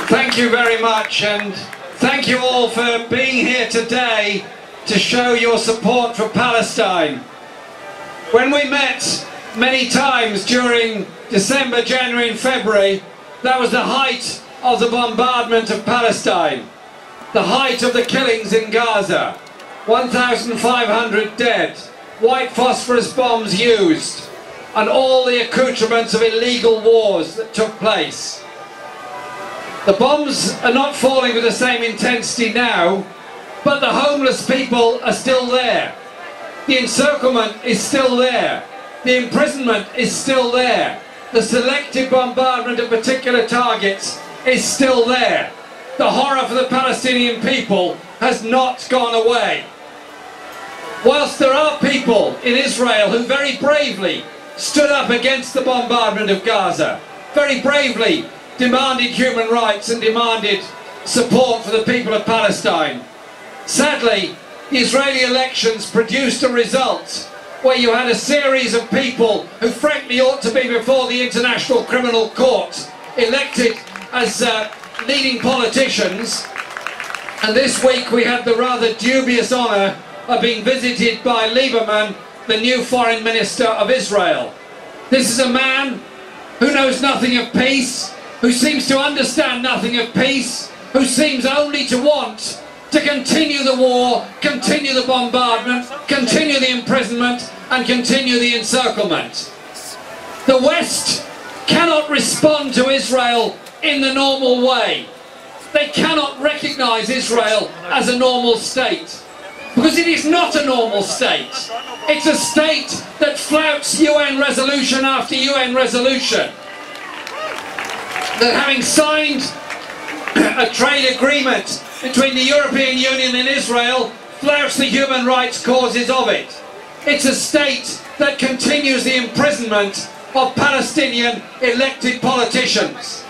Thank you very much, and thank you all for being here today to show your support for Palestine. When we met many times during December, January and February, that was the height of the bombardment of Palestine, the height of the killings in Gaza, 1,500 dead, white phosphorus bombs used, and all the accoutrements of illegal wars that took place. The bombs are not falling with the same intensity now, but the homeless people are still there. The encirclement is still there. The imprisonment is still there. The selective bombardment of particular targets is still there. The horror for the Palestinian people has not gone away. Whilst there are people in Israel who very bravely stood up against the bombardment of Gaza, very bravely demanded human rights and demanded support for the people of Palestine. Sadly, the Israeli elections produced a result where you had a series of people who frankly ought to be before the International Criminal Court elected as leading politicians, and this week we had the rather dubious honour of being visited by Lieberman, the new Foreign Minister of Israel. This is a man who knows nothing of peace, who seems to understand nothing of peace, who seems only to want to continue the war, continue the bombardment, continue the imprisonment and continue the encirclement. The West cannot respond to Israel in the normal way. They cannot recognise Israel as a normal state, because it is not a normal state. It's a state that flouts UN resolution after UN resolution. That having signed a trade agreement between the European Union and Israel flouts the human rights causes of it. It's a state that continues the imprisonment of Palestinian elected politicians.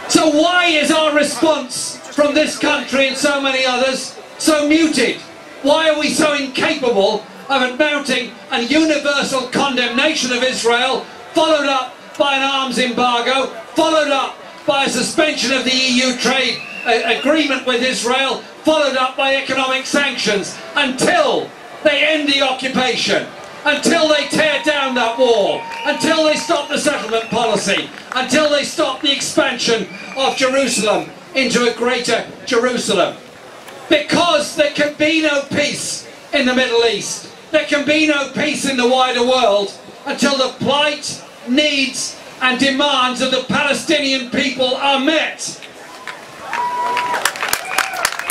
So why is our response from this country and so many others so muted? Why are we so incapable of mounting a universal condemnation of Israel, followed up by an arms embargo, followed up by a suspension of the EU trade agreement with Israel, followed up by economic sanctions, until they end the occupation, until they tear down that wall, until they stop the settlement policy, until they stop the expansion of Jerusalem into a greater Jerusalem. Because there can be no peace in the Middle East, there can be no peace in the wider world until the plight, needs and demands of the Palestinian people are met.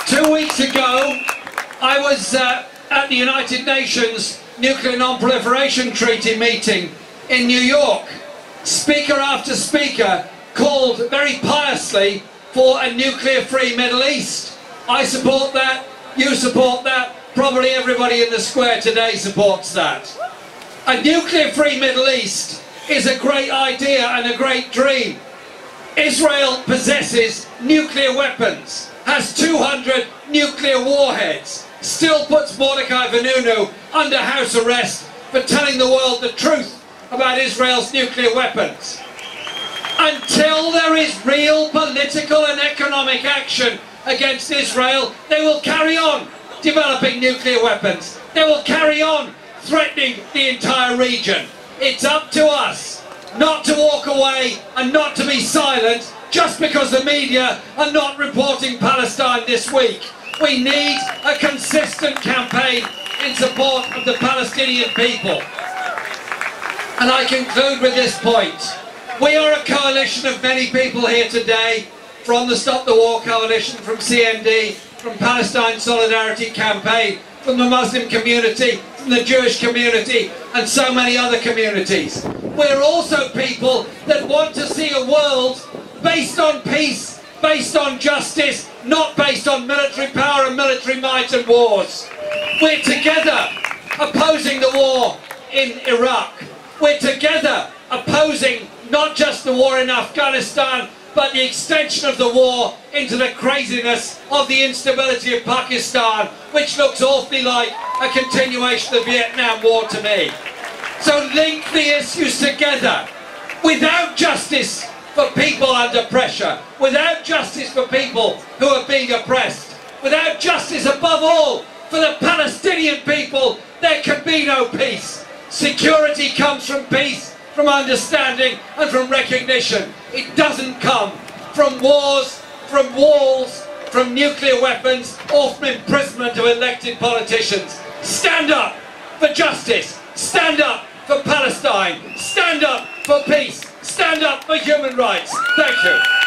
2 weeks ago, I was at the United Nations Nuclear Non-Proliferation Treaty meeting in New York. Speaker after speaker called very piously for a nuclear-free Middle East. I support that, you support that, probably everybody in the square today supports that. A nuclear-free Middle East is a great idea and a great dream. Israel possesses nuclear weapons, has 200 nuclear warheads, still puts Mordechai Vanunu under house arrest for telling the world the truth about Israel's nuclear weapons. Until there is real political and economic action against Israel, they will carry on developing nuclear weapons. They will carry on threatening the entire region. It's up to us not to walk away and not to be silent just because the media are not reporting Palestine this week. We need a consistent campaign in support of the Palestinian people. And I conclude with this point. We are a coalition of many people here today, from the Stop the War Coalition, from CND, from Palestine Solidarity Campaign, from the Muslim community, from the Jewish community and so many other communities. We're also people that want to see a world based on peace, based on justice, not based on military power and military might and wars. We're together opposing the war in Iraq. We're together opposing not just the war in Afghanistan, but the extension of the war into the craziness of the instability of Pakistan, which looks awfully like a continuation of the Vietnam War to me. So link the issues together. Without justice, for people under pressure, without justice for people who are being oppressed, without justice above all for the Palestinian people, there can be no peace. Security comes from peace, from understanding and from recognition. It doesn't come from wars, from walls, from nuclear weapons or from imprisonment of elected politicians. Stand up for justice, stand up for Palestine, stand up for peace, stand up for human rights. Thank you.